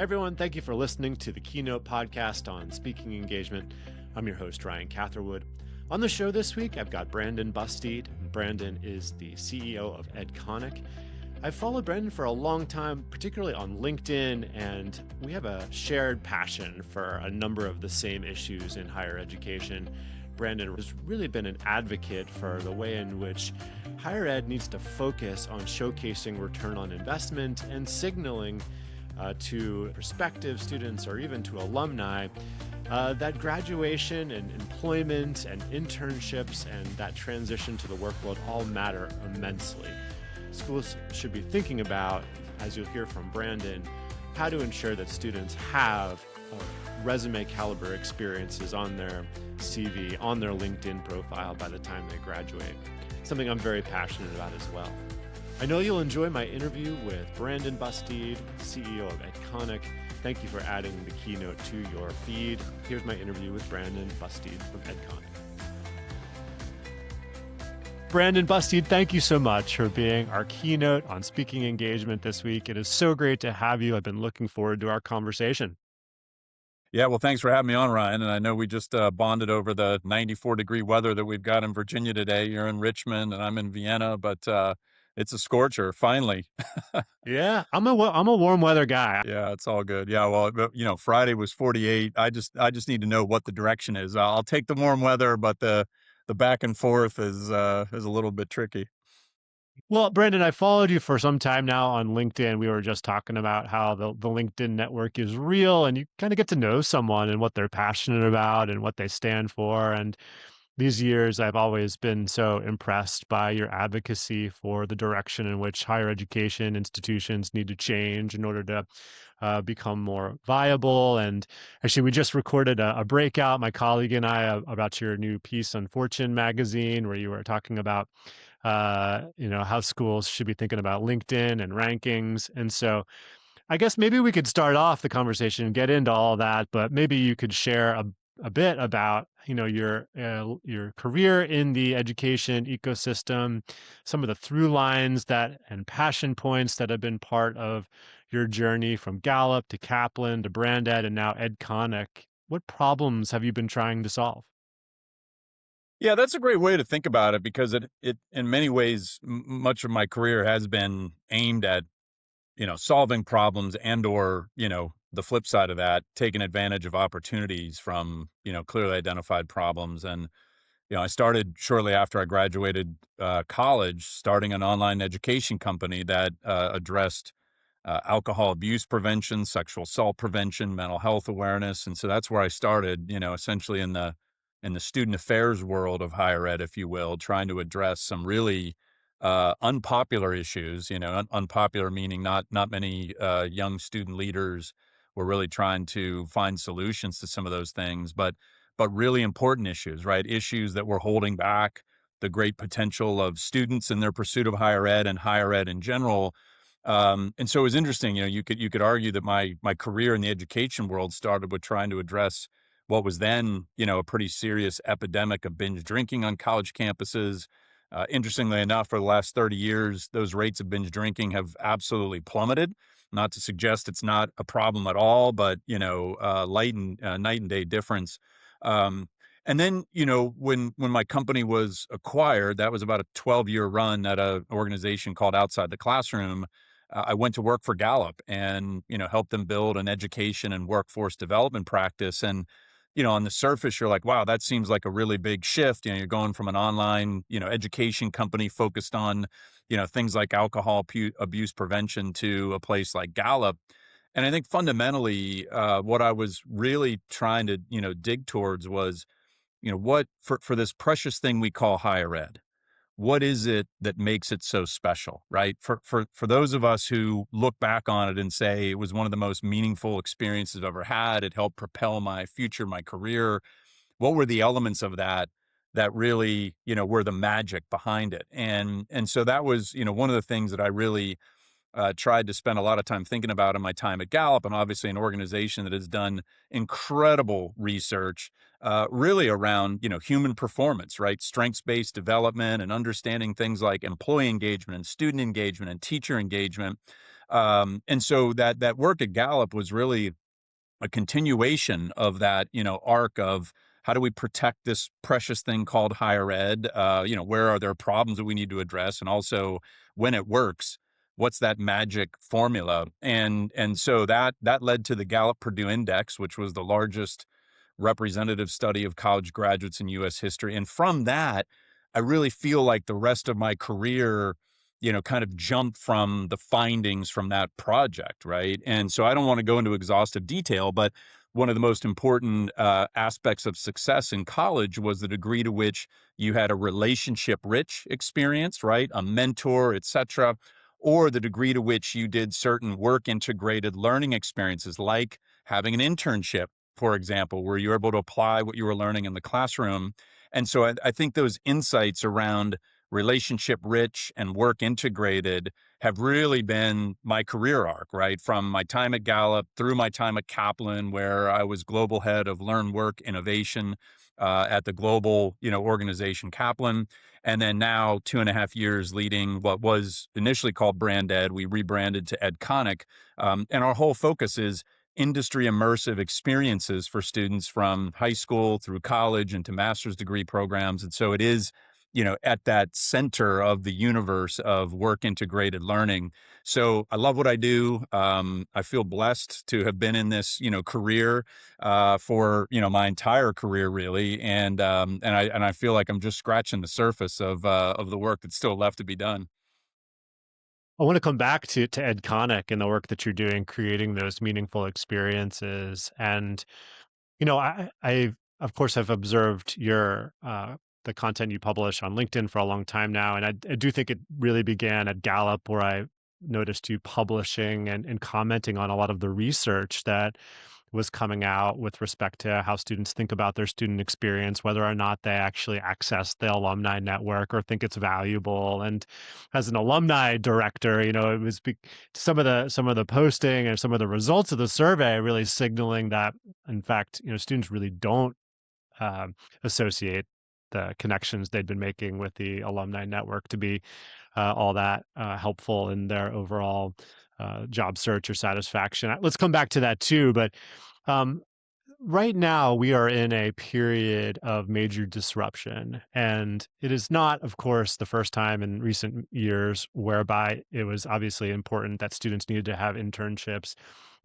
Everyone, thank you for listening to the Keynote podcast on speaking engagement. I'm your host, Ryan Catherwood. On the show this week, I've got Brandon Busteed. Brandon is the CEO of Edconic. I've followed Brandon for a long time, particularly on LinkedIn, and we have a shared passion for a number of the same issues in higher education. Brandon has really been an advocate for the way in which higher ed needs to focus on showcasing return on investment and signaling to prospective students or even to alumni that graduation and employment and internships and that transition to the work world all matter immensely. Schools should be thinking about, as you'll hear from Brandon, how to ensure that students have resume caliber experiences on their CV, on their LinkedIn profile by the time they graduate. Something I'm very passionate about as well. I know you'll enjoy my interview with Brandon Busteed, CEO of Edconic. Thank you for adding the Keynote to your feed. Here's my interview with Brandon Busteed from Edconic. Brandon Busteed, thank you so much for being our keynote on speaking engagement this week. It is so great to have you. I've been looking forward to our conversation. Yeah, well, thanks for having me on, Ryan. And I know we just bonded over the 94-degree weather that we've got in Virginia today. You're in Richmond and I'm in Vienna, but it's a scorcher, finally. Yeah, I'm a warm weather guy. Yeah, it's all good. Yeah, well, Friday was 48. I just need to know what the direction is. I'll take the warm weather, but the back and forth is a little bit tricky. Well, Brandon, I followed you for some time now on LinkedIn. We were just talking about how the LinkedIn network is real and you kind of get to know someone and what they're passionate about and what they stand for. And these years, I've always been so impressed by your advocacy for the direction in which higher education institutions need to change in order to become more viable. And actually, we just recorded a breakout, my colleague and I, about your new piece on Fortune magazine, where you were talking about how schools should be thinking about LinkedIn and rankings. And so I guess maybe we could start off the conversation and get into all that, but maybe you could share a bit about, your career in the education ecosystem, some of the through lines and passion points that have been part of your journey from Gallup to Kaplan to Brand Ed and now Edconic. What problems have you been trying to solve? Yeah, that's a great way to think about it because it in many ways, much of my career has been aimed at, solving problems and/or, the flip side of that, taking advantage of opportunities from, clearly identified problems. And, I started shortly after I graduated college, starting an online education company that addressed alcohol abuse prevention, sexual assault prevention, mental health awareness. And so that's where I started, essentially in the student affairs world of higher ed, if you will, trying to address some really unpopular issues. Unpopular meaning not many young student leaders were really trying to find solutions to some of those things, but really important issues, right? Issues that were holding back the great potential of students in their pursuit of higher ed and higher ed in general. And so it was interesting. You could argue that my career in the education world started with trying to address what was then, a pretty serious epidemic of binge drinking on college campuses. Interestingly enough, for the last 30 years, those rates of binge drinking have absolutely plummeted. Not to suggest it's not a problem at all, but, night and day difference. And then, when my company was acquired, that was about a 12-year run at an organization called Outside the Classroom. I went to work for Gallup and, helped them build an education and workforce development practice. And on the surface, you're like, wow, that seems like a really big shift. You're going from an online, education company focused on, things like alcohol abuse prevention to a place like Gallup. And I think fundamentally, what I was really trying to, dig towards was, what for this precious thing we call higher ed. What is it that makes it so special, right? For those of us who look back on it and say it was one of the most meaningful experiences I've ever had, it helped propel my future, my career. What were the elements of that really, were the magic behind it? And so that was, one of the things that I really tried to spend a lot of time thinking about in my time at Gallup, and obviously an organization that has done incredible research, really around, human performance, right? Strengths-based development and understanding things like employee engagement and student engagement and teacher engagement. And so that work at Gallup was really a continuation of that, arc of how do we protect this precious thing called higher ed? Where are there problems that we need to address? And also when it works, what's that magic formula? And so that led to the Gallup-Purdue Index, which was the largest representative study of college graduates in US history. And from that, I really feel like the rest of my career, kind of jumped from the findings from that project, right? And so I don't want to go into exhaustive detail, but one of the most important aspects of success in college was the degree to which you had a relationship rich experience, right? A mentor, et cetera, or the degree to which you did certain work integrated learning experiences like having an internship, for example, where you're able to apply what you were learning in the classroom. And so I think those insights around relationship rich and work integrated have really been my career arc, right? From my time at Gallup through my time at Kaplan, where I was global head of learn work innovation at the global, organization Kaplan. And then now 2.5 years leading what was initially called Brand Ed. We rebranded to Edconic. And our whole focus is industry immersive experiences for students from high school through college into master's degree programs. And so it is, at that center of the universe of work integrated learning. So I love what I do. I feel blessed to have been in this, career for, my entire career really. And I feel like I'm just scratching the surface of the work that's still left to be done. I want to come back to Edconic and the work that you're doing, creating those meaningful experiences. And I of course have observed your the content you publish on LinkedIn for a long time now, and I do think it really began at Gallup, where I noticed you publishing and commenting on a lot of the research that was coming out with respect to how students think about their student experience, whether or not they actually access the alumni network or think it's valuable. And as an alumni director, it was some of the posting and some of the results of the survey really signaling that, in fact, students really don't associate the connections they'd been making with the alumni network to be all that helpful in their overall job search or satisfaction. Let's come back to that too, but um, right now we are in a period of major disruption, and it is not, of course, the first time in recent years whereby it was obviously important that students needed to have internships,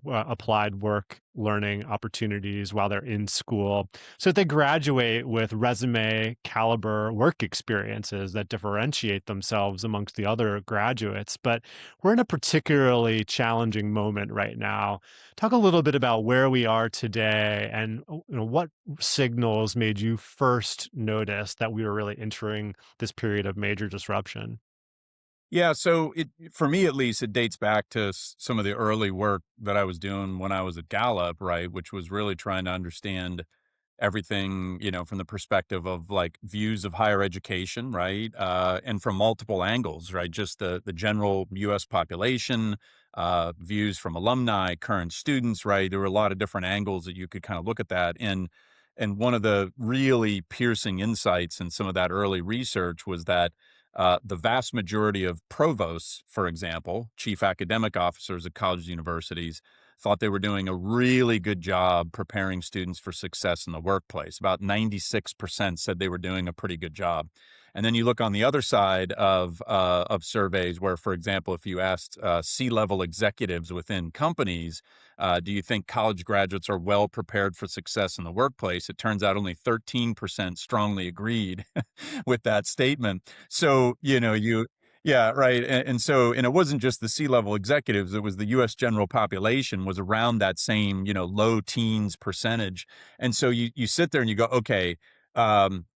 applied work learning opportunities while they're in school, so that they graduate with resume caliber work experiences that differentiate themselves amongst the other graduates. But we're in a particularly challenging moment right now. Talk a little bit about where we are today, and what signals made you first notice that we were really entering this period of major disruption. Yeah, so for me at least, it dates back to some of the early work that I was doing when I was at Gallup, right, which was really trying to understand everything, from the perspective of like views of higher education, right? And from multiple angles, right? Just the general US population, views from alumni, current students, right? There were a lot of different angles that you could kind of look at that. And one of the really piercing insights in some of that early research was that the vast majority of provosts, for example, chief academic officers at colleges, universities, thought they were doing a really good job preparing students for success in the workplace. About 96% said they were doing a pretty good job. And then you look on the other side of surveys where, for example, if you asked C-level executives within companies, do you think college graduates are well prepared for success in the workplace? It turns out only 13% strongly agreed with that statement. So, yeah, right. And it wasn't just the C-level executives, it was the US general population was around that same, low teens percentage. And so you sit there and you go, okay,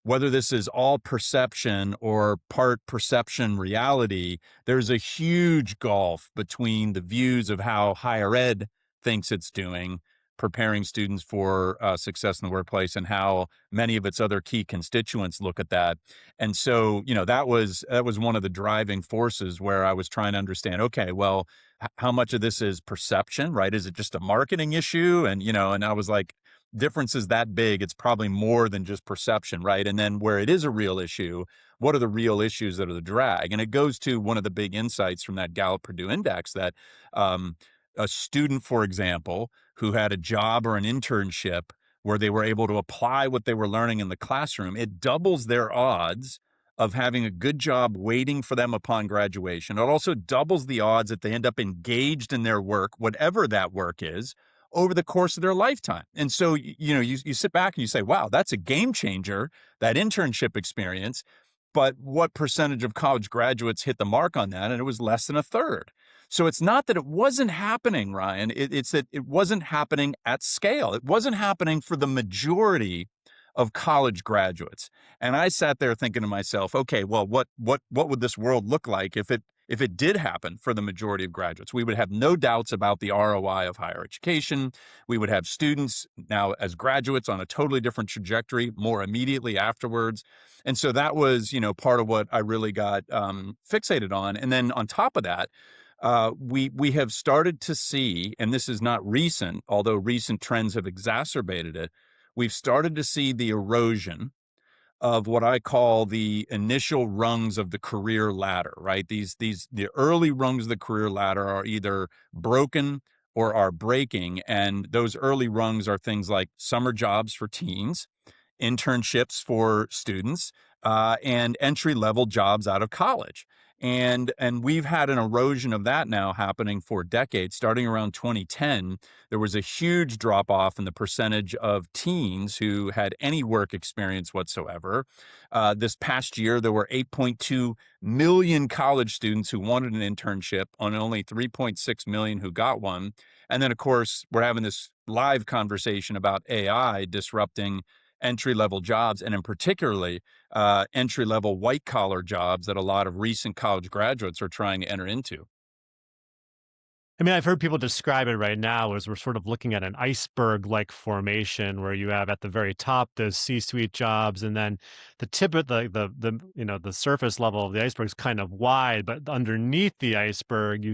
whether this is all perception or part perception reality, there's a huge gulf between the views of how higher ed thinks it's doing, preparing students for success in the workplace, and how many of its other key constituents look at that. And so, that was one of the driving forces where I was trying to understand, okay, well, how much of this is perception, right? Is it just a marketing issue? And I was like, differences that big, it's probably more than just perception, right? And then where it is a real issue, what are the real issues that are the drag? And it goes to one of the big insights from that Gallup-Purdue Index that um, a student, for example, who had a job or an internship where they were able to apply what they were learning in the classroom, it doubles their odds of having a good job waiting for them upon graduation. It also doubles the odds that they end up engaged in their work, whatever that work is, over the course of their lifetime. And so, you sit back and you say, wow, that's a game changer, that internship experience. But what percentage of college graduates hit the mark on that? And it was less than a third. So it's not that it wasn't happening, Ryan. It's that it wasn't happening at scale. It wasn't happening for the majority of college graduates. And I sat there thinking to myself, okay, well, what would this world look like if it did happen for the majority of graduates? We would have no doubts about the ROI of higher education. We would have students now as graduates on a totally different trajectory more immediately afterwards. And so that was, part of what I really got fixated on. And then on top of that, we have started to see, and this is not recent, although recent trends have exacerbated it, we've started to see the erosion of what I call the initial rungs of the career ladder, right? The early rungs of the career ladder are either broken or are breaking. And those early rungs are things like summer jobs for teens, internships for students, and entry-level jobs out of college. And we've had an erosion of that now happening for decades. Starting around 2010, there was a huge drop-off in the percentage of teens who had any work experience whatsoever. This past year, there were 8.2 million college students who wanted an internship, on only 3.6 million who got one. And then, of course, we're having this live conversation about AI disrupting entry-level jobs, and in particularly entry-level white-collar jobs that a lot of recent college graduates are trying to enter into. I mean, I've heard people describe it right now as we're sort of looking at an iceberg-like formation where you have at the very top those C-suite jobs, and then the tip of the surface level of the iceberg is kind of wide, but underneath the iceberg,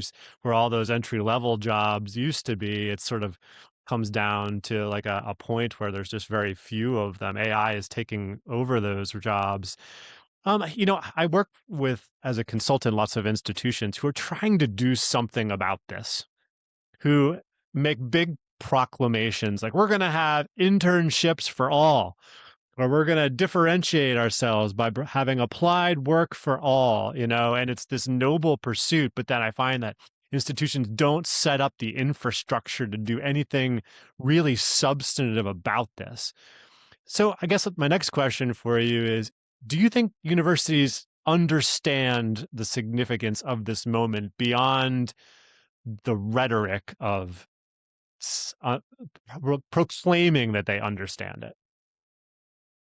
where all those entry-level jobs used to be, it sort of comes down to like a point where there's just very few of them. AI is taking over those jobs. I work with, as a consultant, lots of institutions who are trying to do something about this, who make big proclamations like, we're going to have internships for all, or we're going to differentiate ourselves by having applied work for all, and it's this noble pursuit. But then I find that institutions don't set up the infrastructure to do anything really substantive about this. So I guess my next question for you is, do you think universities understand the significance of this moment beyond the rhetoric of proclaiming that they understand it?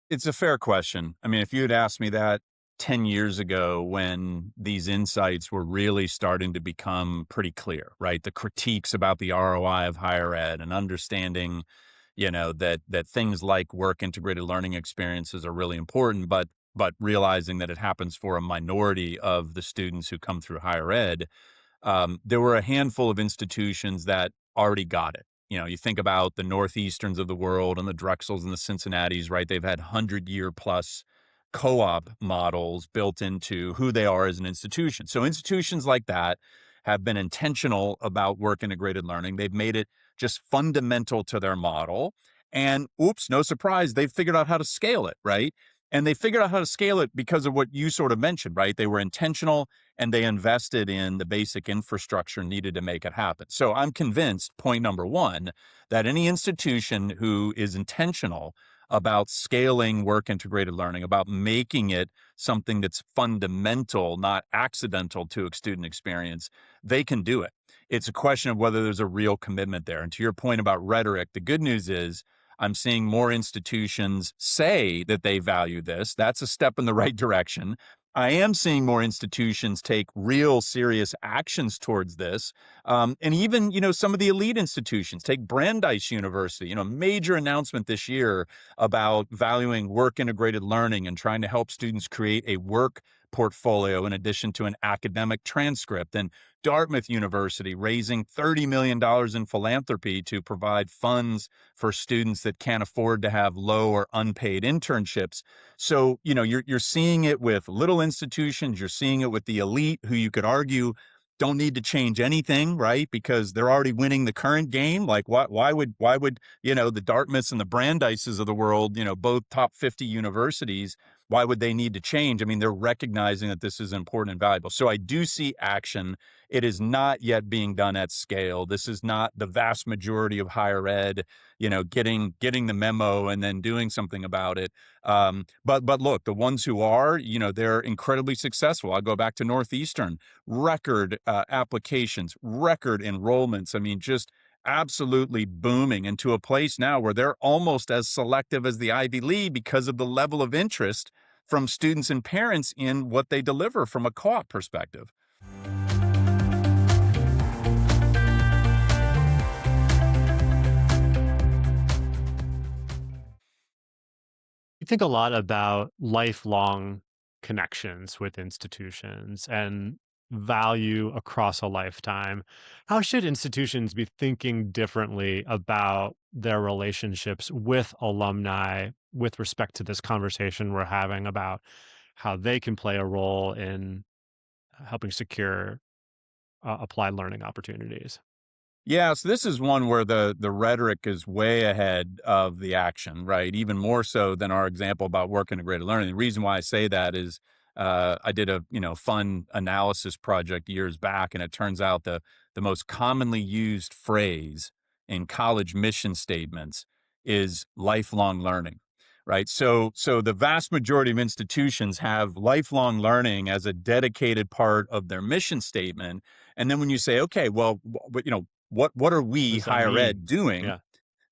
It's a fair question. I mean, if you had asked me that 10 years ago when these insights were really starting to become pretty clear, right? The critiques about the ROI of higher ed and understanding, that things like work integrated learning experiences are really important, but realizing that it happens for a minority of the students who come through higher ed, there were a handful of institutions that already got it. You think about the Northeasterns of the world and the Drexels and the Cincinnatis, right? They've had 100-year plus co-op models built into who they are as an institution. So institutions like that have been intentional about work integrated learning. They've made it just fundamental to their model. And oops, no surprise, they've figured out how to scale it, right? And they figured out how to scale it because of what you sort of mentioned, right? They were intentional and they invested in the basic infrastructure needed to make it happen. So I'm convinced, point number one, that any institution who is intentional about scaling work integrated learning, about making it something that's fundamental, not accidental to a student experience, they can do it. It's a question of whether there's a real commitment there. And to your point about rhetoric, the good news is I'm seeing more institutions say that they value this. That's a step in the right direction. I am seeing more institutions take real serious actions towards this. And even, some of the elite institutions, take Brandeis University, major announcement this year about valuing work integrated learning and trying to help students create a work portfolio in addition to an academic transcript. And Dartmouth University raising $30 million in philanthropy to provide funds for students that can't afford to have low or unpaid internships. So, you're seeing it with little institutions, you're seeing it with the elite, who you could argue don't need to change anything, right? Because they're already winning the current game. Like, why would the Dartmouths and the Brandeis's of the world, both top 50 universities, why would they need to change? I mean, they're recognizing that this is important and valuable. So I do see action. It is not yet being done at scale. This is not the vast majority of higher ed, getting the memo and then doing something about it. But look, the ones who are, they're incredibly successful. I'll go back to Northeastern, record applications, record enrollments. I mean, just absolutely booming, into a place now where they're almost as selective as the Ivy League because of the level of interest from students and parents in what they deliver from a co-op perspective. You think a lot about lifelong connections with institutions and value across a lifetime. How should institutions be thinking differently about their relationships with alumni with respect to this conversation we're having about how they can play a role in helping secure applied learning opportunities? Yeah, so this is one where the rhetoric is way ahead of the action, right? Even more so than our example about work integrated learning. The reason why I say that is I did a fun analysis project years back, and it turns out the most commonly used phrase in college mission statements is lifelong learning, right? So the vast majority of institutions have lifelong learning as a dedicated part of their mission statement. And then when you say, okay, well, what are What we, does that higher mean? ed, doing Yeah.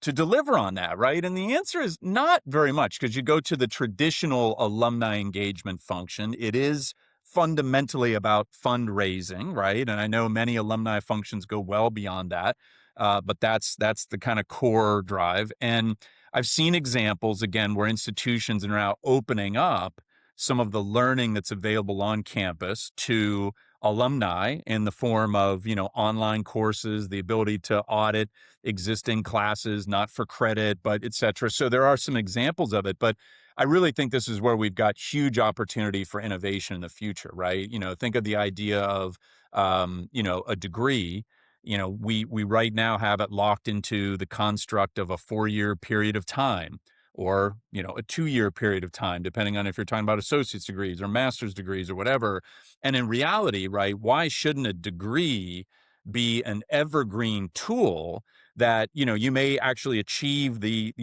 to deliver on that, right? And the answer is not very much, because you go to the traditional alumni engagement function. It is fundamentally about fundraising, right? And I know many alumni functions go well beyond that, but that's the kind of core drive. And I've seen examples, again, where institutions are now opening up some of the learning that's available on campus to alumni in the form of, online courses, the ability to audit existing classes, not for credit, but et cetera. So there are some examples of it, but I really think this is where we've got huge opportunity for innovation in the future, right? Think of the idea of, a degree. We right now have it locked into the construct of a 4-year period of time, or, a 2-year period of time, depending on if you're talking about associate's degrees or master's degrees or whatever. And in reality, right, why shouldn't a degree be an evergreen tool that, you may actually achieve the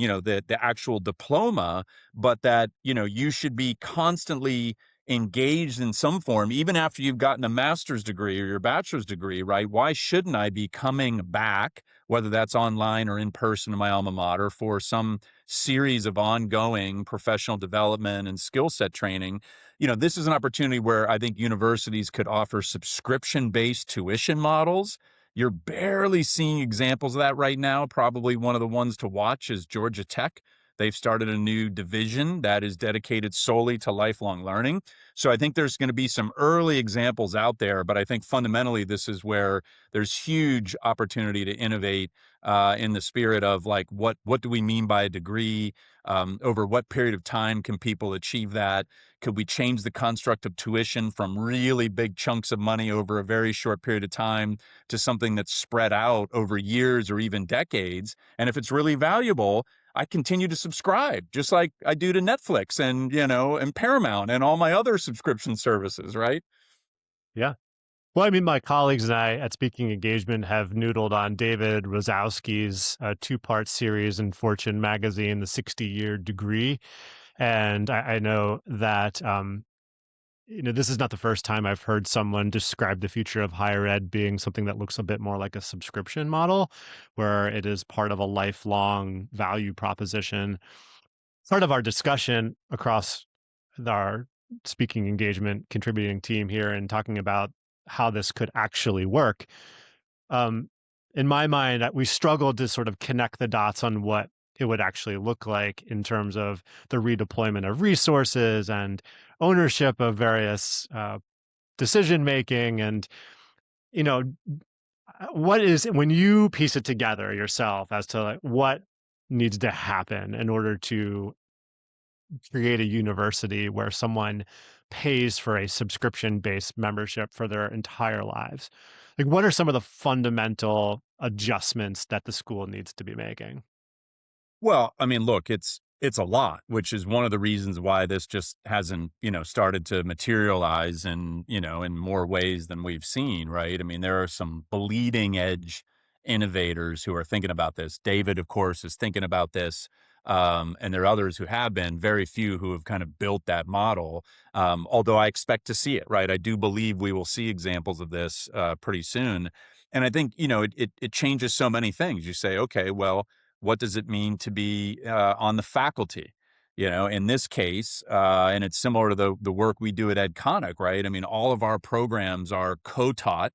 actual diploma, but that, you should be constantly engaged in some form, even after you've gotten a master's degree or your bachelor's degree, right? Why shouldn't I be coming back, whether that's online or in person in my alma mater, for some series of ongoing professional development and skill set training? This is an opportunity where I think universities could offer subscription-based tuition models. You're barely seeing examples of that right now. Probably one of the ones to watch is Georgia Tech. They've started a new division that is dedicated solely to lifelong learning. So I think there's going to be some early examples out there, but I think fundamentally this is where there's huge opportunity to innovate in the spirit of, like, what do we mean by a degree? Over what period of time can people achieve that? Could we change the construct of tuition from really big chunks of money over a very short period of time to something that's spread out over years or even decades? And if it's really valuable, I continue to subscribe, just like I do to Netflix and Paramount and all my other subscription services, right? Yeah. Well, I mean, my colleagues and I at Speaking Engagement have noodled on David Rosowski's two-part series in Fortune magazine, The 60-Year Degree. And I know that, this is not the first time I've heard someone describe the future of higher ed being something that looks a bit more like a subscription model, where it is part of a lifelong value proposition. Part of our discussion across our speaking engagement contributing team here and talking about how this could actually work. Um, in my mind, we struggled to sort of connect the dots on what it would actually look like in terms of the redeployment of resources and ownership of various decision making. And you know, what is when you piece it together yourself as to like what needs to happen in order to create a university where someone pays for a subscription-based membership for their entire lives. Like, what are some of the fundamental adjustments that the school needs to be making? Well, I mean, look, it's a lot, which is one of the reasons why this just hasn't, started to materialize in more ways than we've seen, right? I mean, there are some bleeding edge innovators who are thinking about this. David, of course, is thinking about this. And there are others who have been, very few who have kind of built that model. Although I expect to see it, right? I do believe we will see examples of this pretty soon. And I think, it changes so many things. You say, okay, well, what does it mean to be on the faculty? In this case, and it's similar to the work we do at Edconic, right? I mean, all of our programs are co-taught,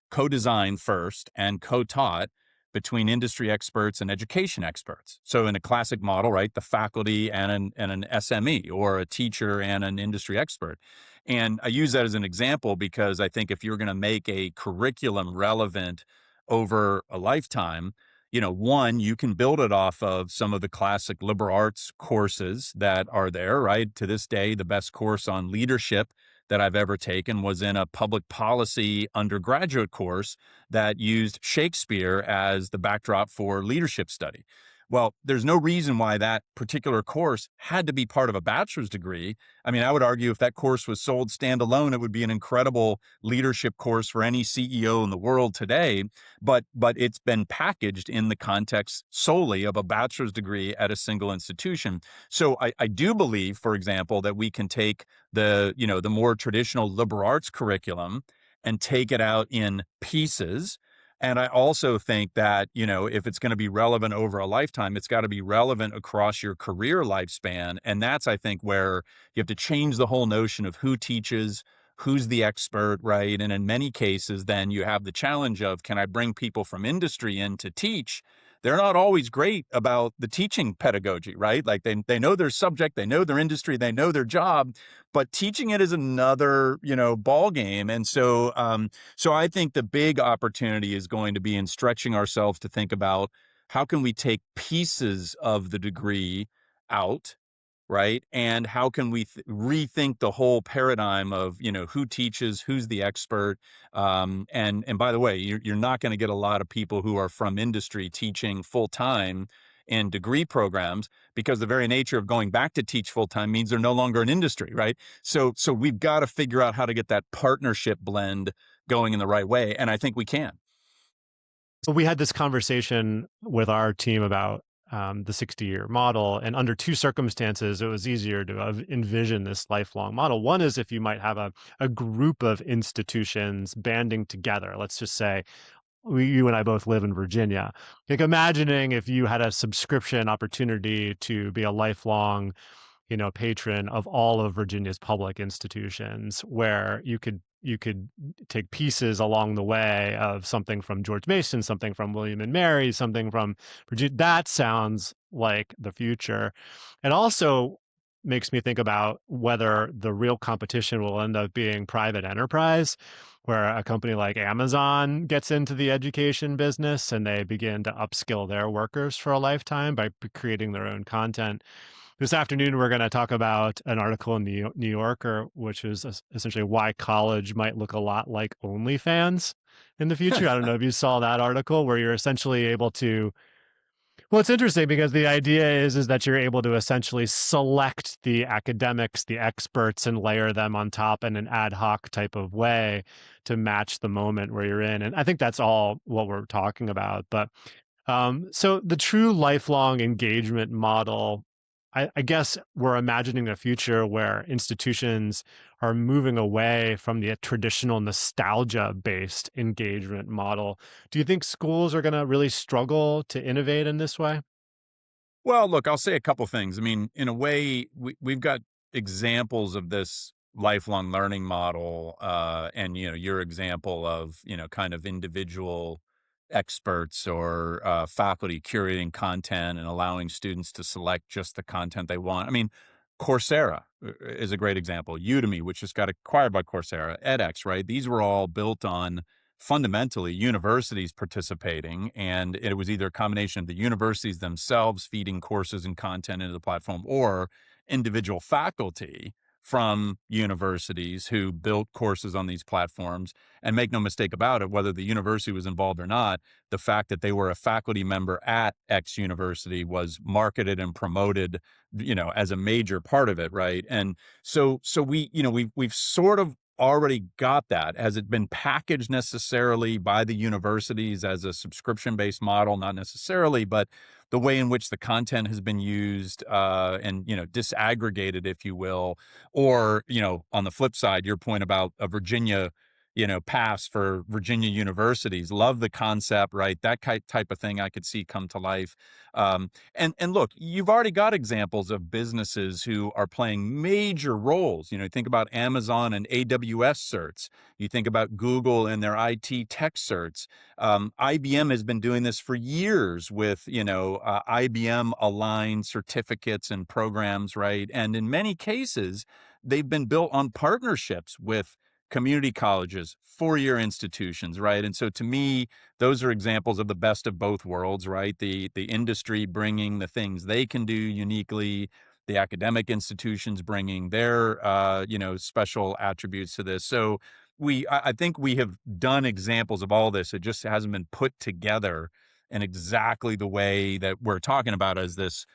co-designed first, and co-taught between industry experts and education experts. So in a classic model, right, the faculty and an SME, or a teacher and an industry expert. And I use that as an example because I think if you're going to make a curriculum relevant over a lifetime, one, you can build it off of some of the classic liberal arts courses that are there, right? To this day, the best course on leadership that I've ever taken was in a public policy undergraduate course that used Shakespeare as the backdrop for leadership study. Well, there's no reason why that particular course had to be part of a bachelor's degree. I mean, I would argue if that course was sold standalone, it would be an incredible leadership course for any CEO in the world today. But it's been packaged in the context solely of a bachelor's degree at a single institution. So I do believe, for example, that we can take the more traditional liberal arts curriculum and take it out in pieces. And I also think that, if it's going to be relevant over a lifetime, it's got to be relevant across your career lifespan. And that's, I think, where you have to change the whole notion of who teaches, who's the expert, right? And in many cases, then you have the challenge of, can I bring people from industry in to teach? They're not always great about the teaching pedagogy, right? Like they know their subject, they know their industry, they know their job, but teaching it is another, ball game. And so I think the big opportunity is going to be in stretching ourselves to think about how can we take pieces of the degree out, right? And how can we rethink the whole paradigm of, who teaches, who's the expert? And by the way, you're not going to get a lot of people who are from industry teaching full time in degree programs, because the very nature of going back to teach full time means they're no longer in industry, right? So we've got to figure out how to get that partnership blend going in the right way, and I think we can. So we had this conversation with our team about the 60-year model, and under two circumstances, it was easier to envision this lifelong model. One is if you might have a group of institutions banding together. Let's just say you and I both live in Virginia. Like imagining if you had a subscription opportunity to be a lifelong, patron of all of Virginia's public institutions, where you could take pieces along the way of something from George Mason, something from William and Mary, something from Virginia. That sounds like the future. It also makes me think about whether the real competition will end up being private enterprise, where a company like Amazon gets into the education business and they begin to upskill their workers for a lifetime by creating their own content. This afternoon, we're going to talk about an article in the New Yorker, which is essentially why college might look a lot like OnlyFans in the future. I don't know if you saw that article where you're essentially able to. Well, it's interesting because the idea is that you're able to essentially select the academics, the experts, and layer them on top in an ad hoc type of way to match the moment where you're in. And I think that's all what we're talking about. But so the true lifelong engagement model, I guess we're imagining a future where institutions are moving away from the traditional nostalgia-based engagement model. Do you think schools are going to really struggle to innovate in this way? Well, look, I'll say a couple things. I mean, in a way, we've got examples of this lifelong learning model, and your example of kind of individual experts or faculty curating content and allowing students to select just the content they want. I mean, Coursera is a great example. Udemy, which just got acquired by Coursera, edX, right? These were all built on fundamentally universities participating, and it was either a combination of the universities themselves feeding courses and content into the platform, or individual faculty from universities who built courses on these platforms. And make no mistake about it, whether the university was involved or not, the fact that they were a faculty member at X university was marketed and promoted, as a major part of it, right? And so we've sort of already got that. Has it been packaged necessarily by the universities as a subscription-based model? Not necessarily, but the way in which the content has been used, and disaggregated, if you will, or on the flip side, your point about a Virginia pass for Virginia universities. Love the concept, right? That type of thing I could see come to life. And look, you've already got examples of businesses who are playing major roles. Think about Amazon and AWS certs. You think about Google and their IT tech certs. IBM has been doing this for years with, IBM aligned certificates and programs, right? And in many cases, they've been built on partnerships with community colleges, four-year institutions, right? And so to me, those are examples of the best of both worlds, right? The industry bringing the things they can do uniquely, the academic institutions bringing their, special attributes to this. So I think we have done examples of all this. It just hasn't been put together in exactly the way that we're talking about as this,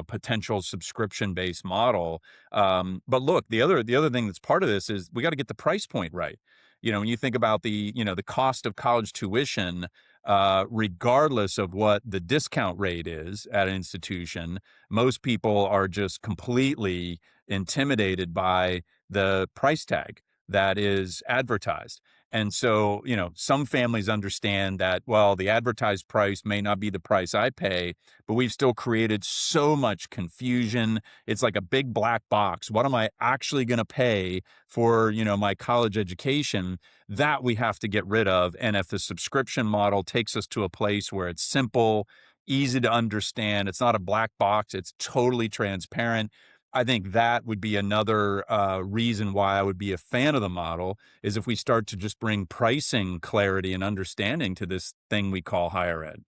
potential subscription-based model. But look, the other thing that's part of this is we got to get the price point right. When you think about the cost of college tuition, regardless of what the discount rate is at an institution, most people are just completely intimidated by the price tag that is advertised. And so, some families understand that, well, the advertised price may not be the price I pay, but we've still created so much confusion. It's like a big black box. What am I actually going to pay for, my college education? That we have to get rid of. And if the subscription model takes us to a place where it's simple, easy to understand, it's not a black box, it's totally transparent, I think that would be another reason why I would be a fan of the model, is if we start to just bring pricing clarity and understanding to this thing we call higher ed.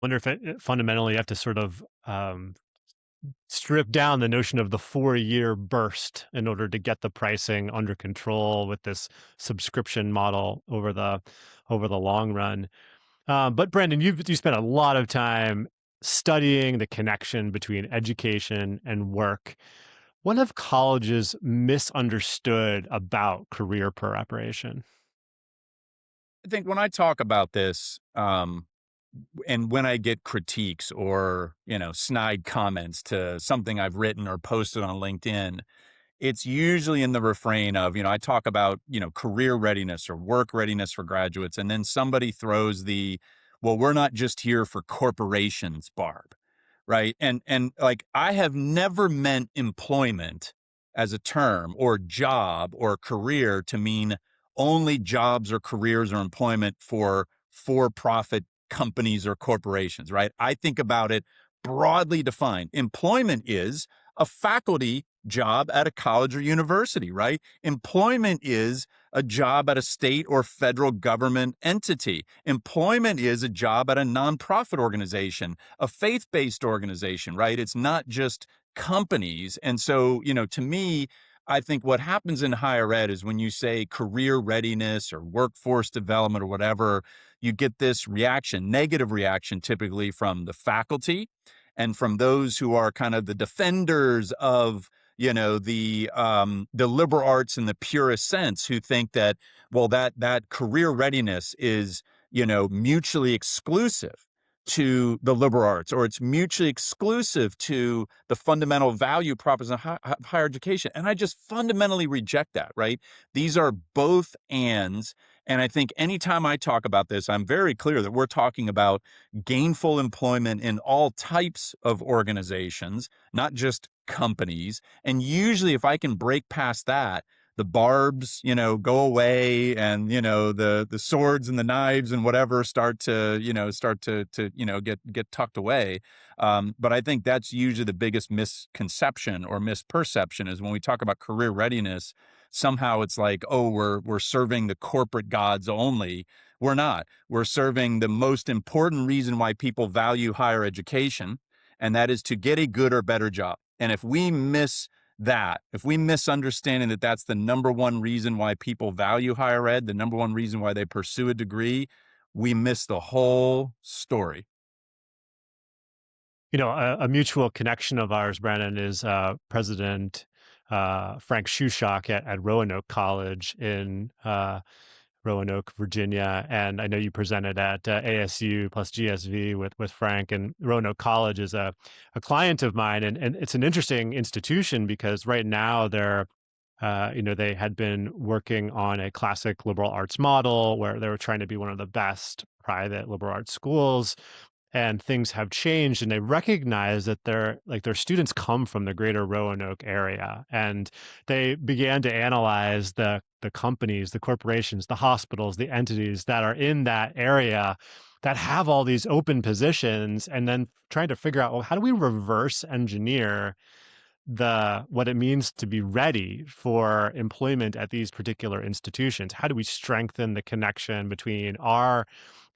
Wonder if fundamentally you have to sort of strip down the notion of the 4-year burst in order to get the pricing under control with this subscription model over the long run. But Brandon, you spent a lot of time studying the connection between education and work. What have colleges misunderstood about career preparation? I think when I talk about this, and when I get critiques or, snide comments to something I've written or posted on LinkedIn, it's usually in the refrain of, I talk about, career readiness or work readiness for graduates. And then somebody throws well, we're not just here for corporations, Barb. Right. And like, I have never meant employment as a term or job or career to mean only jobs or careers or employment for-profit companies or corporations, right? I think about it broadly defined. Employment is a faculty job at a college or university, right? Employment is a job at a state or federal government entity. Employment is a job at a nonprofit organization, a faith-based organization, right? It's not just companies. And so, to me, I think what happens in higher ed is when you say career readiness or workforce development or whatever, you get this reaction, negative reaction, typically from the faculty and from those who are kind of the defenders of, the liberal arts in the purest sense, who think that, well, that career readiness is, mutually exclusive to the liberal arts, or it's mutually exclusive to the fundamental value proposition of higher education. And I just fundamentally reject that, right? These are both ands. And I think anytime I talk about this, I'm very clear that we're talking about gainful employment in all types of organizations, not just companies. And usually if I can break past that, the barbs, go away, and the swords and the knives and whatever start to get tucked away. But I think that's usually the biggest misconception or misperception is when we talk about career readiness. Somehow it's like, oh, we're serving the corporate gods only. We're not. We're serving the most important reason why people value higher education, and that is to get a good or better job. And if we miss that, if we misunderstanding that that's the number one reason why people value higher ed, the number one reason why they pursue a degree, we miss the whole story. A mutual connection of ours, Brandon, is President Frank Shushock at Roanoke College in Roanoke, Virginia. And I know you presented at ASU plus GSV with Frank, and Roanoke College is a client of mine. And it's an interesting institution because right now they had been working on a classic liberal arts model where they were trying to be one of the best private liberal arts schools, and things have changed, and they recognize that their students come from the greater Roanoke area, and they began to analyze the companies, the corporations, the hospitals, the entities that are in that area that have all these open positions, and then trying to figure out, well, how do we reverse engineer what it means to be ready for employment at these particular institutions? How do we strengthen the connection between our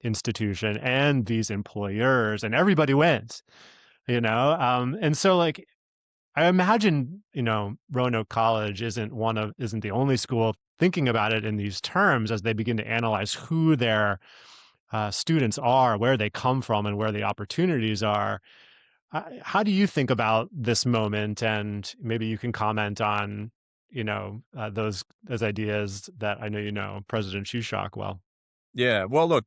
institution and these employers, and everybody wins, and so, like, I imagine, Roanoke College isn't the only school thinking about it in these terms as they begin to analyze who their students are, where they come from, and where the opportunities are. How do you think about this moment? And maybe you can comment on, those ideas that I know President Shushock well. Yeah. Well, look,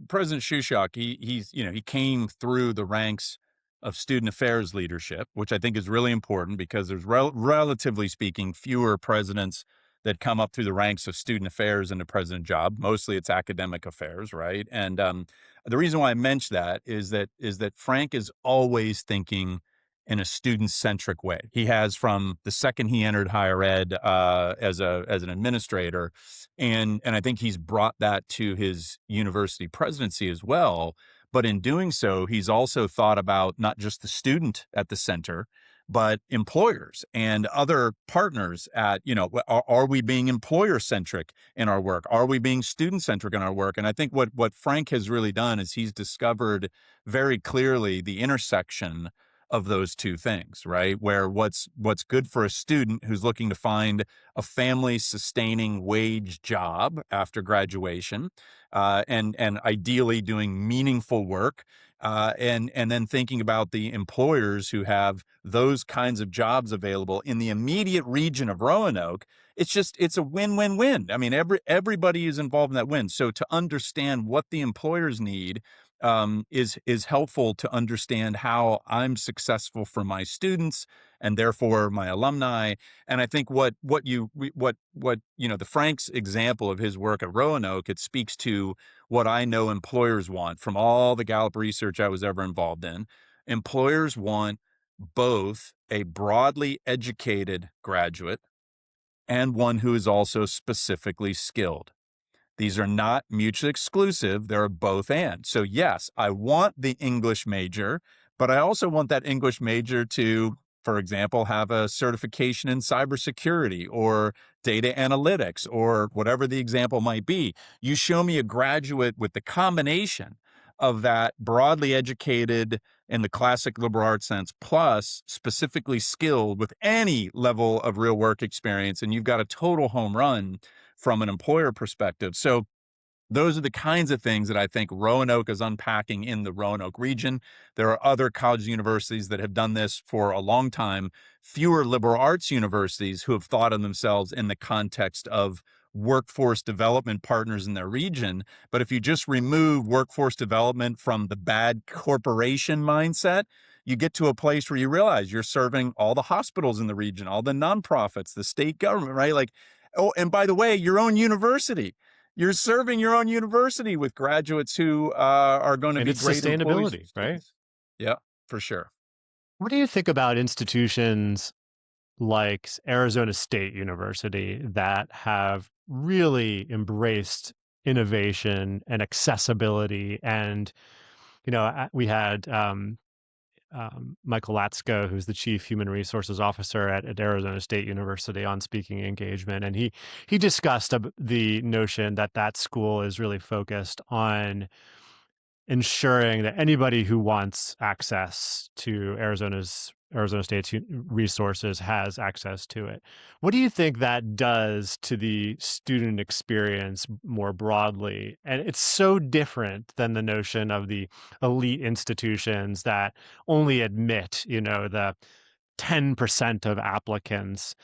President Shushock, he came through the ranks of student affairs leadership, which I think is really important because there's relatively speaking fewer presidents that come up through the ranks of student affairs in the president job. Mostly it's academic affairs, right? And the reason why I mention that is that Frank is always thinking in a student-centric way. He has from the second he entered higher ed as an administrator, and I think he's brought that to his university presidency as well. But in doing so, he's also thought about not just the student at the center, but employers and other partners are we being employer centric in our work? Are we being student centric in our work? And I think what Frank has really done is he's discovered very clearly the intersection of those two things, right? Where what's good for a student who's looking to find a family sustaining wage job after graduation, and ideally doing meaningful work, and then thinking about the employers who have those kinds of jobs available in the immediate region of Roanoke. It's a win-win-win. I mean, everybody is involved in that win. So to understand what the employers need is helpful to understand how I'm successful for my students and therefore my alumni. And I think the Frank's example of his work at Roanoke, it speaks to what I know employers want from all the Gallup research I was ever involved in. Employers want both a broadly educated graduate and one who is also specifically skilled. These are not mutually exclusive. They're both and. So yes, I want the English major, but I also want that English major to, for example, have a certification in cybersecurity or data analytics or whatever the example might be. You show me a graduate with the combination of that broadly educated in the classic liberal arts sense, plus specifically skilled with any level of real work experience, and you've got a total home run from an employer perspective. So those are the kinds of things that I think Roanoke is unpacking in the Roanoke region. There are other colleges and universities that have done this for a long time. Fewer liberal arts universities who have thought of themselves in the context of workforce development partners in their region. But if you just remove workforce development from the bad corporation mindset, you get to a place where you realize you're serving all the hospitals in the region, all the nonprofits, the state government, right? Like, oh, and by the way, your own university. You're serving your own university with graduates who are going to And be it's great employees. sustainability, right? Yeah, for sure. What do you think about institutions like Arizona State University that have really embraced innovation and accessibility. And, we had Michael Latsko, who's the chief human resources officer at Arizona State University, on speaking engagement, and he discussed the notion that that school is really focused on ensuring that anybody who wants access to Arizona State's resources has access to it. What do you think that does to the student experience more broadly? And it's so different than the notion of the elite institutions that only admit, the 10% of applicants.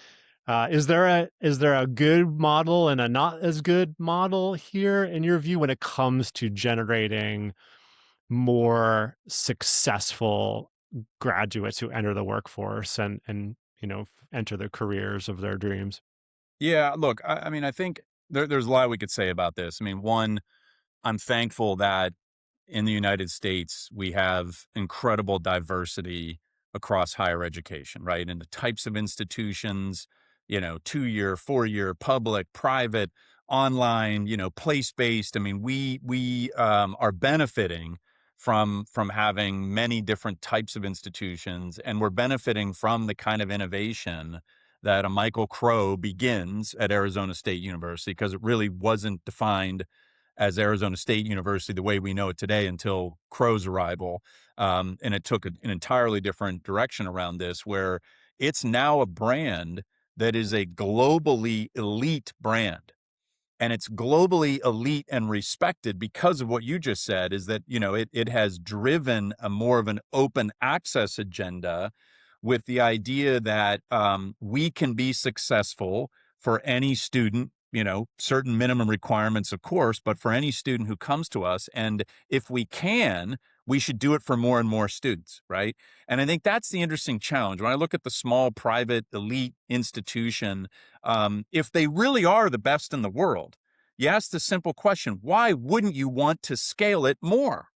Is there a good model and a not as good model here in your view when it comes to generating more successful graduates who enter the workforce and enter the careers of their dreams? Yeah, look, I mean, I think there's a lot we could say about this. I mean, one, I'm thankful that in the United States, we have incredible diversity across higher education, right? And the types of institutions, 2-year, 4-year, public, private, online, place-based. I mean, we are benefiting from having many different types of institutions, and we're benefiting from the kind of innovation that a Michael Crow begins at Arizona State University, because it really wasn't defined as Arizona State University the way we know it today until Crow's arrival. And it took an entirely different direction around this, where it's now a brand that is a globally elite brand. And it's globally elite and respected because of what you just said, is that, it has driven a more of an open access agenda, with the idea that we can be successful for any student, certain minimum requirements, of course, but for any student who comes to us. And if we can, we should do it for more and more students, right? And I think that's the interesting challenge. When I look at the small, private, elite institution, if they really are the best in the world, you ask the simple question, why wouldn't you want to scale it more?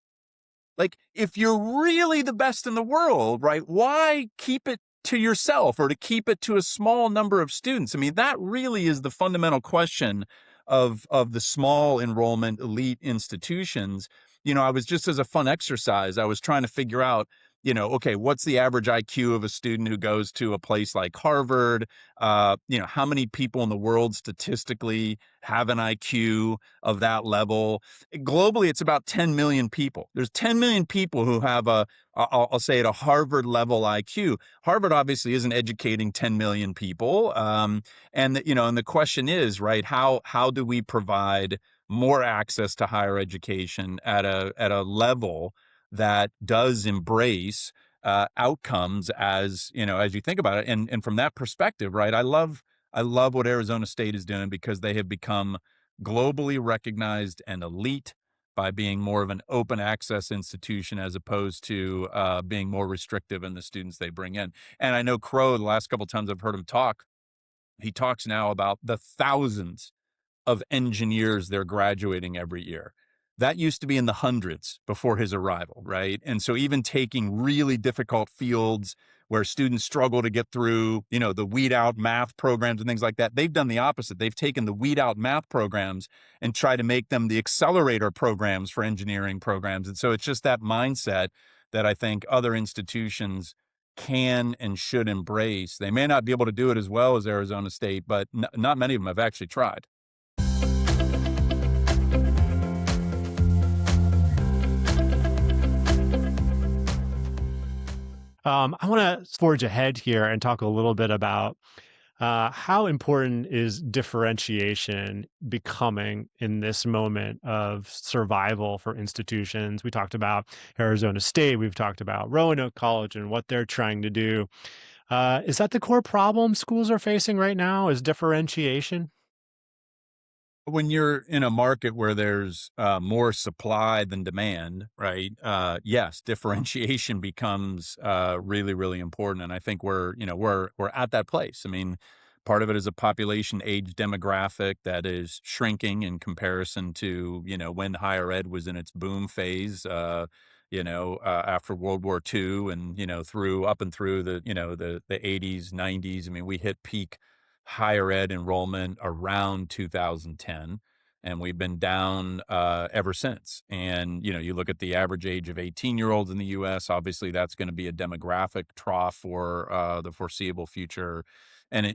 Like, if you're really the best in the world, right, why keep it to yourself or to keep it to a small number of students? I mean, that really is the fundamental question of the small enrollment elite institutions. I was, just as a fun exercise, I was trying to figure out, okay, what's the average IQ of a student who goes to a place like Harvard? How many people in the world statistically have an IQ of that level? Globally, it's about 10 million people. There's 10 million people who have I'll say, at a Harvard level IQ. Harvard obviously isn't educating 10 million people. And the question is, right, how do we provide more access to higher education at a level that does embrace outcomes, as you think about it, and from that perspective, right? I love what Arizona State is doing, because they have become globally recognized and elite by being more of an open access institution, as opposed to being more restrictive in the students they bring in. And I know Crow, the last couple of times I've heard him talk, he talks now about the thousands of engineers they're graduating every year. That used to be in the hundreds before his arrival, right? And so even taking really difficult fields where students struggle to get through, the weed out math programs and things like that, they've done the opposite. They've taken the weed out math programs and try to make them the accelerator programs for engineering programs. And so it's just that mindset that I think other institutions can and should embrace. They may not be able to do it as well as Arizona State, but not many of them have actually tried. I want to forge ahead here and talk a little bit about how important is differentiation becoming in this moment of survival for institutions. We talked about Arizona State, we've talked about Roanoke College and what they're trying to do. Is that the core problem schools are facing right now? Is differentiation? When you're in a market where there's more supply than demand, right? Yes, differentiation becomes really, really important, and I think we're at that place. I mean, part of it is a population age demographic that is shrinking in comparison to when higher ed was in its boom phase. after World War II and, through up and through the 80s, 90s. I mean, we hit peak higher ed enrollment around 2010, and we've been down ever since. And, you look at the average age of 18-year-olds in the US, obviously that's going to be a demographic trough for the foreseeable future. And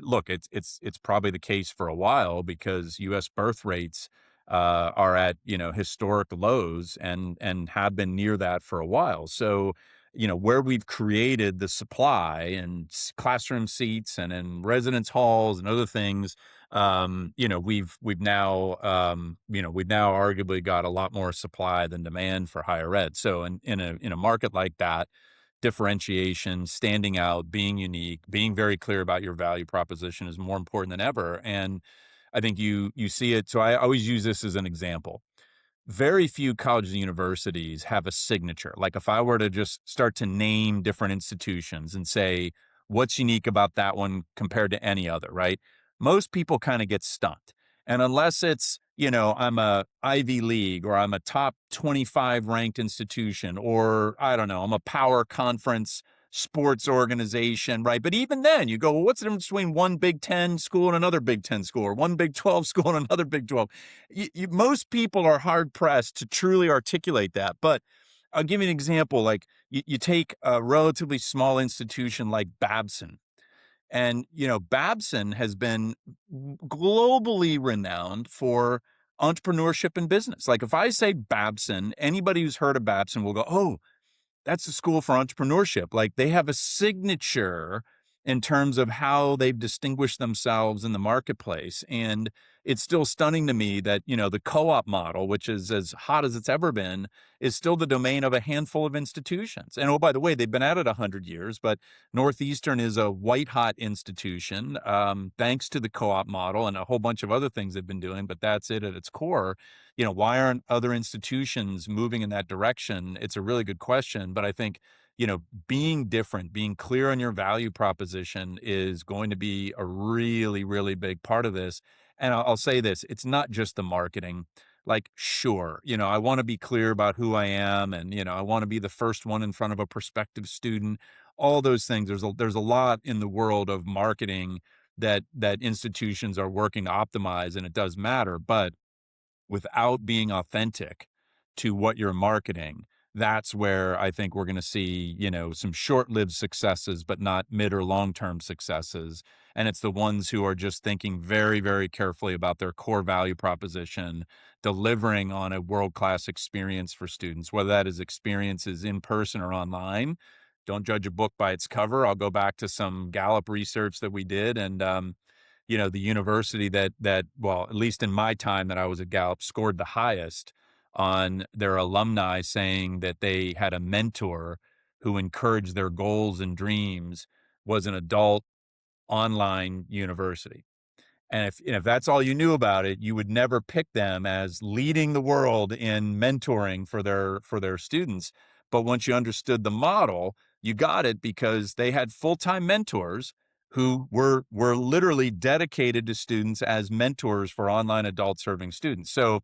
look, it's probably the case for a while because US birth rates are at historic lows and have been near that for a while. So where we've created the supply and classroom seats and in residence halls and other things, we've now arguably got a lot more supply than demand for higher ed. So in a market like that, differentiation, standing out, being unique, being very clear about your value proposition is more important than ever. And I think you see it. So I always use this as an example. Very few colleges and universities have a signature. Like if I were to just start to name different institutions and say, what's unique about that one compared to any other, right? Most people kind of get stumped. And unless it's, I'm a Ivy League or I'm a top 25 ranked institution, or I don't know, I'm a power conference sports organization, right? But even then you go, well, what's the difference between one Big Ten school and another Big Ten school, or one Big 12 school and another Big 12? Most people are hard pressed to truly articulate that. But I'll give you an example. Like you take a relatively small institution like Babson, and Babson has been globally renowned for entrepreneurship and business. Like if I say Babson, anybody who's heard of Babson will go, oh, that's the school for entrepreneurship. Like they have a signature in terms of how they've distinguished themselves in the marketplace. And it's still stunning to me that, the co-op model, which is as hot as it's ever been, is still the domain of a handful of institutions. And oh, by the way, they've been at it 100 years, but Northeastern is a white hot institution, thanks to the co-op model and a whole bunch of other things they've been doing, but that's it at its core. Why aren't other institutions moving in that direction? It's a really good question, but I think, being different, being clear on your value proposition is going to be a really, really big part of this. And I'll say this, it's not just the marketing. Like, sure, I want to be clear about who I am and, I want to be the first one in front of a prospective student, all those things. There's a lot in the world of marketing that institutions are working to optimize, and it does matter. But without being authentic to what you're marketing, that's where I think we're going to see, some short-lived successes, but not mid or long-term successes. And it's the ones who are just thinking very, very carefully about their core value proposition, delivering on a world-class experience for students, whether that is experiences in person or online. Don't judge a book by its cover. I'll go back to some Gallup research that we did, and the university that well, at least in my time that I was at Gallup, scored the highest on their alumni saying that they had a mentor who encouraged their goals and dreams was an adult online university. And if that's all you knew about it, you would never pick them as leading the world in mentoring for their students. But once you understood the model, you got it because they had full-time mentors who were literally dedicated to students as mentors for online adult serving students. So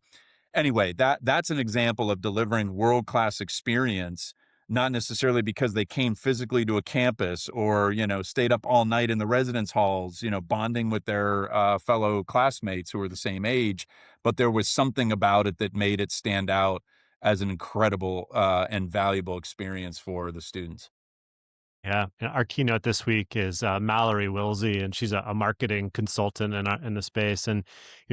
anyway, that's an example of delivering world-class experience, not necessarily because they came physically to a campus or, stayed up all night in the residence halls, bonding with their fellow classmates who are the same age, but there was something about it that made it stand out as an incredible and valuable experience for the students. Yeah, our keynote this week is Mallory Wilsey, and she's a marketing consultant in the space. And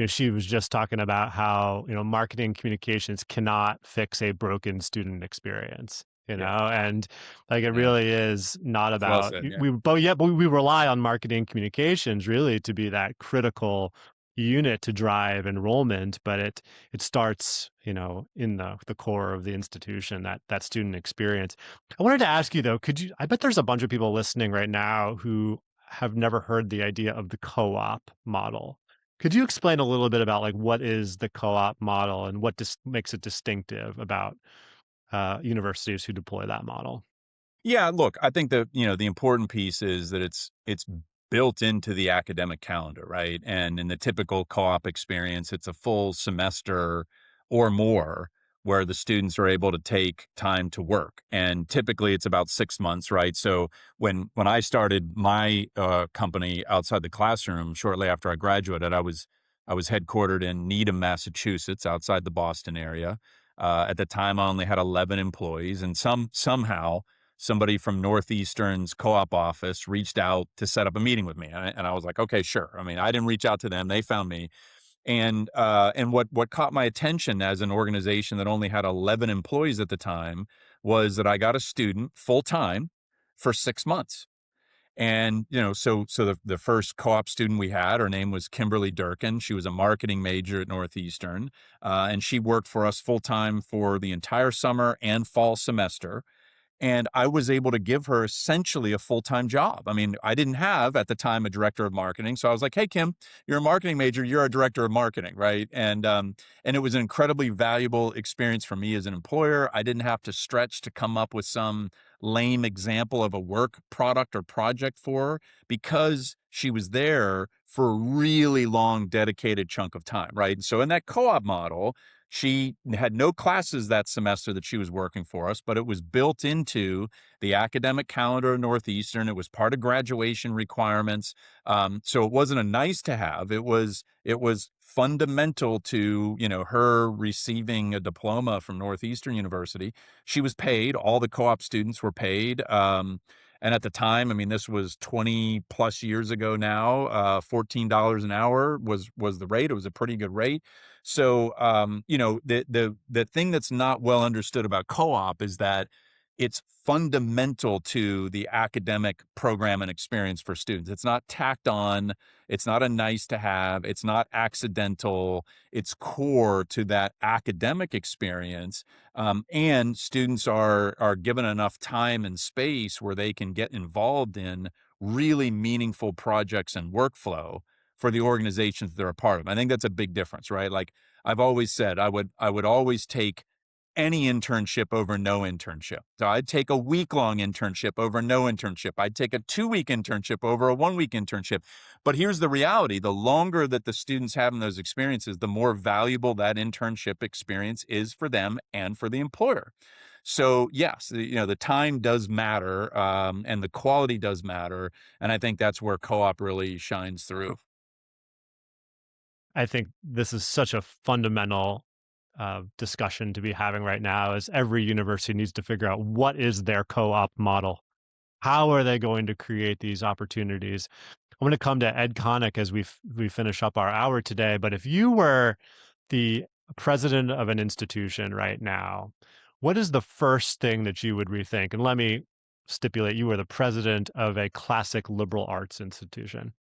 she was just talking about how marketing communications cannot fix a broken student experience. Yeah. And like it Yeah. really is not That's well about said. Yeah. but we rely on marketing communications really to be that critical unit to drive enrollment, but it starts in the core of the institution, that student experience. I wanted to ask you though, I bet there's a bunch of people listening right now who have never heard the idea of the co-op model. Could you explain a little bit about like what is the co-op model and what makes it distinctive about universities who deploy that model? Yeah, look, I think that, the important piece is that it's built into the academic calendar, right? And in the typical co-op experience, it's a full semester or more where the students are able to take time to work. And typically it's about 6 months, right? So when I started my company outside the classroom shortly after I graduated, I was headquartered in Needham, Massachusetts, outside the Boston area. At the time, I only had 11 employees, and somehow somebody from Northeastern's co-op office reached out to set up a meeting with me, and I was like, okay, sure. I mean, I didn't reach out to them; they found me. And what caught my attention as an organization that only had 11 employees at the time was that I got a student full time for 6 months. And, so the first co-op student we had, her name was Kimberly Durkin. She was a marketing major at Northeastern. And she worked for us full time for the entire summer and fall semester. And I was able to give her essentially a full-time job. I mean, I didn't have at the time a director of marketing. So I was like, hey, Kim, you're a marketing major. You're a director of marketing, right? And it was an incredibly valuable experience for me as an employer. I didn't have to stretch to come up with some lame example of a work product or project for her because she was there for a really long, dedicated chunk of time, right? So in that co-op model, she had no classes that semester that she was working for us, but it was built into the academic calendar of Northeastern. It was part of graduation requirements. So it wasn't a nice to have. It was fundamental to, her receiving a diploma from Northeastern University. She was paid. All the co-op students were paid. And at the time, I mean, this was 20 plus years ago now, $14 an hour was the rate. It was a pretty good rate. So, the thing that's not well understood about co-op is that it's fundamental to the academic program and experience for students. It's not tacked on. It's not a nice to have. It's not accidental. It's core to that academic experience. And students are given enough time and space where they can get involved in really meaningful projects and workflow for the organizations they're a part of. I think that's a big difference, right? Like I've always said, I would always take any internship over no internship. So I'd take a week-long internship over no internship. I'd take a 2-week internship over a 1-week internship. But here's the reality. The longer that the students have in those experiences, the more valuable that internship experience is for them and for the employer. So yes, the time does matter, and the quality does matter. And I think that's where co-op really shines through. I think this is such a fundamental discussion to be having right now, as every university needs to figure out what is their co-op model. How are they going to create these opportunities? I'm going to come to Edconic as we finish up our hour today. But if you were the president of an institution right now, what is the first thing that you would rethink? And let me stipulate, you were the president of a classic liberal arts institution.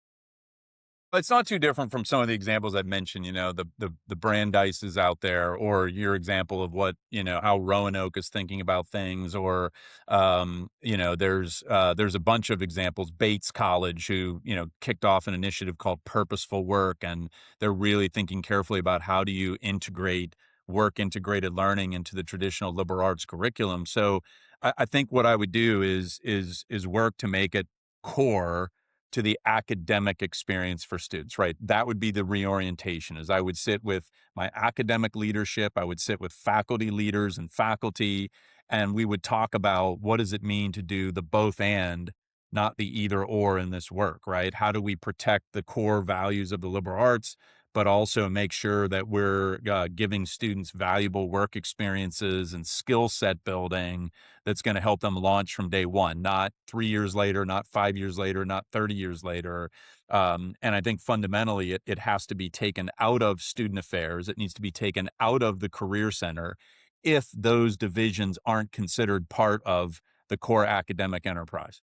It's not too different from some of the examples I've mentioned, the Brandeis out there, or your example of what, how Roanoke is thinking about things, or, there's a bunch of examples. Bates College, who, kicked off an initiative called Purposeful Work, and they're really thinking carefully about how do you integrate work integrated learning into the traditional liberal arts curriculum. So I think what I would do is work to make it core to the academic experience for students, right? That would be the reorientation. Is I would sit with my academic leadership, I would sit with faculty leaders and faculty, and we would talk about what does it mean to do the both and, not the either or in this work, right? How do we protect the core values of the liberal arts, but also make sure that we're giving students valuable work experiences and skill set building that's going to help them launch from day one, not 3 years later, not 5 years later, not 30 years later. And I think fundamentally it has to be taken out of student affairs. It needs to be taken out of the career center if those divisions aren't considered part of the core academic enterprise.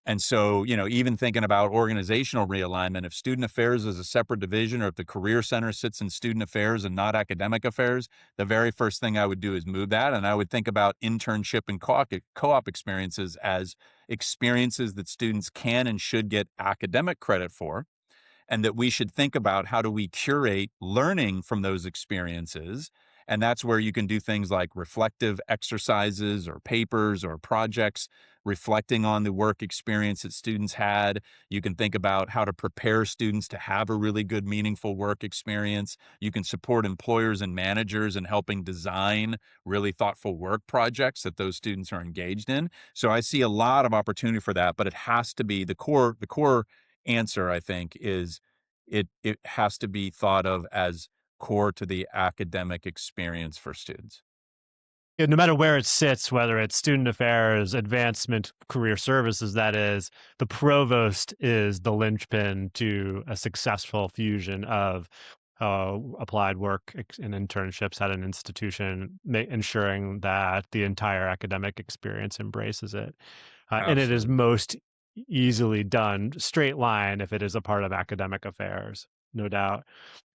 And so, even thinking about organizational realignment, if student affairs is a separate division, or if the career center sits in student affairs and not academic affairs, the very first thing I would do is move that. And I would think about internship and co-op experiences as experiences that students can and should get academic credit for, and that we should think about how do we curate learning from those experiences And that's where you can do things like reflective exercises or papers or projects reflecting on the work experience that students had. You can think about how to prepare students to have a really good, meaningful work experience. You can support employers and managers in helping design really thoughtful work projects that those students are engaged in. So I see a lot of opportunity for that, but it has to be the core answer, I think, is it has to be thought of as core to the academic experience for students. Yeah, no matter where it sits, whether it's student affairs, advancement, career services, that is, the provost is the linchpin to a successful fusion of applied work and internships at an institution, ensuring that the entire academic experience embraces it. And it is Absolutely. most easily done straight line if it is a part of academic affairs, no doubt.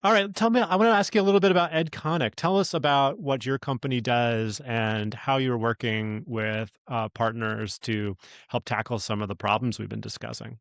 All right, tell me, I want to ask you a little bit about Edconic. Tell us about what your company does and how you're working with partners to help tackle some of the problems we've been discussing.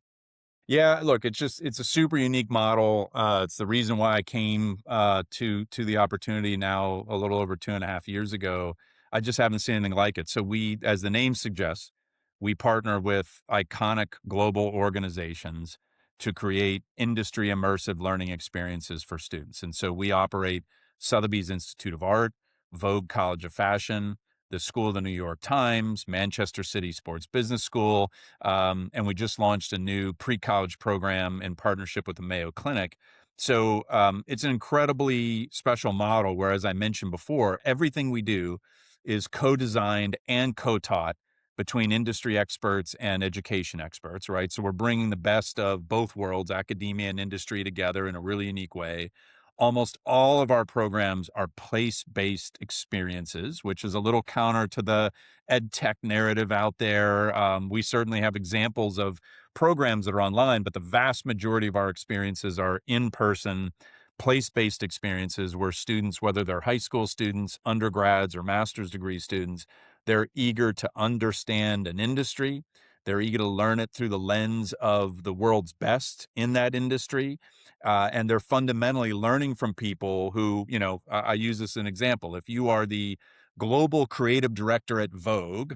Yeah, look, it's a super unique model. It's the reason why I came to the opportunity now a little over 2.5 years ago. I just haven't seen anything like it. So we, as the name suggests, we partner with iconic global organizations to create industry immersive learning experiences for students. And so we operate Sotheby's Institute of Art, Vogue College of Fashion, the School of the New York Times, Manchester City Sports Business School, and we just launched a new pre-college program in partnership with the Mayo Clinic. So it's an incredibly special model where, as I mentioned before, everything we do is co-designed and co-taught between industry experts and education experts, right? So we're bringing the best of both worlds, academia and industry, together in a really unique way. Almost all of our programs are place-based experiences, which is a little counter to the ed tech narrative out there. We certainly have examples of programs that are online, but the vast majority of our experiences are in person, place based experiences where students, whether they're high school students, undergrads, or master's degree students, they're eager to understand an industry. They're eager to learn it through the lens of the world's best in that industry. And they're fundamentally learning from people who, I use this as an example. If you are the global creative director at Vogue,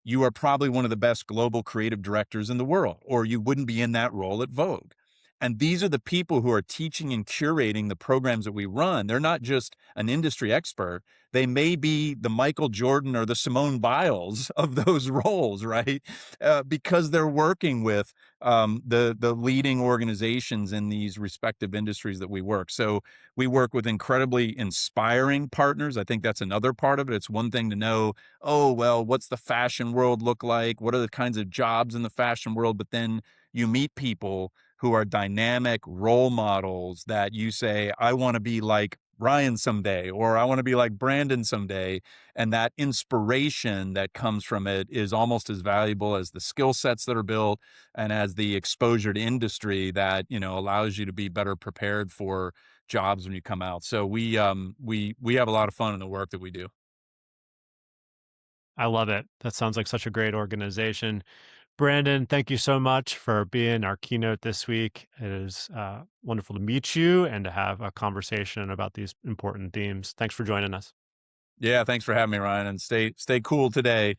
you are probably one of the best global creative directors in the world, or you wouldn't be in that role at Vogue. And these are the people who are teaching and curating the programs that we run. They're not just an industry expert. They may be the Michael Jordan or the Simone Biles of those roles, right? Because they're working with the leading organizations in these respective industries that we work. So we work with incredibly inspiring partners. I think that's another part of it. It's one thing to know, oh, well, what's the fashion world look like? What are the kinds of jobs in the fashion world? But then you meet people who are dynamic role models that you say, I want to be like Ryan someday, or I want to be like Brandon someday. And that inspiration that comes from it is almost as valuable as the skill sets that are built and as the exposure to industry that, allows you to be better prepared for jobs when you come out. So we have a lot of fun in the work that we do. I love it. That sounds like such a great organization. Brandon, thank you so much for being our keynote this week. It is wonderful to meet you and to have a conversation about these important themes. Thanks for joining us. Yeah, thanks for having me, Ryan, and stay cool today.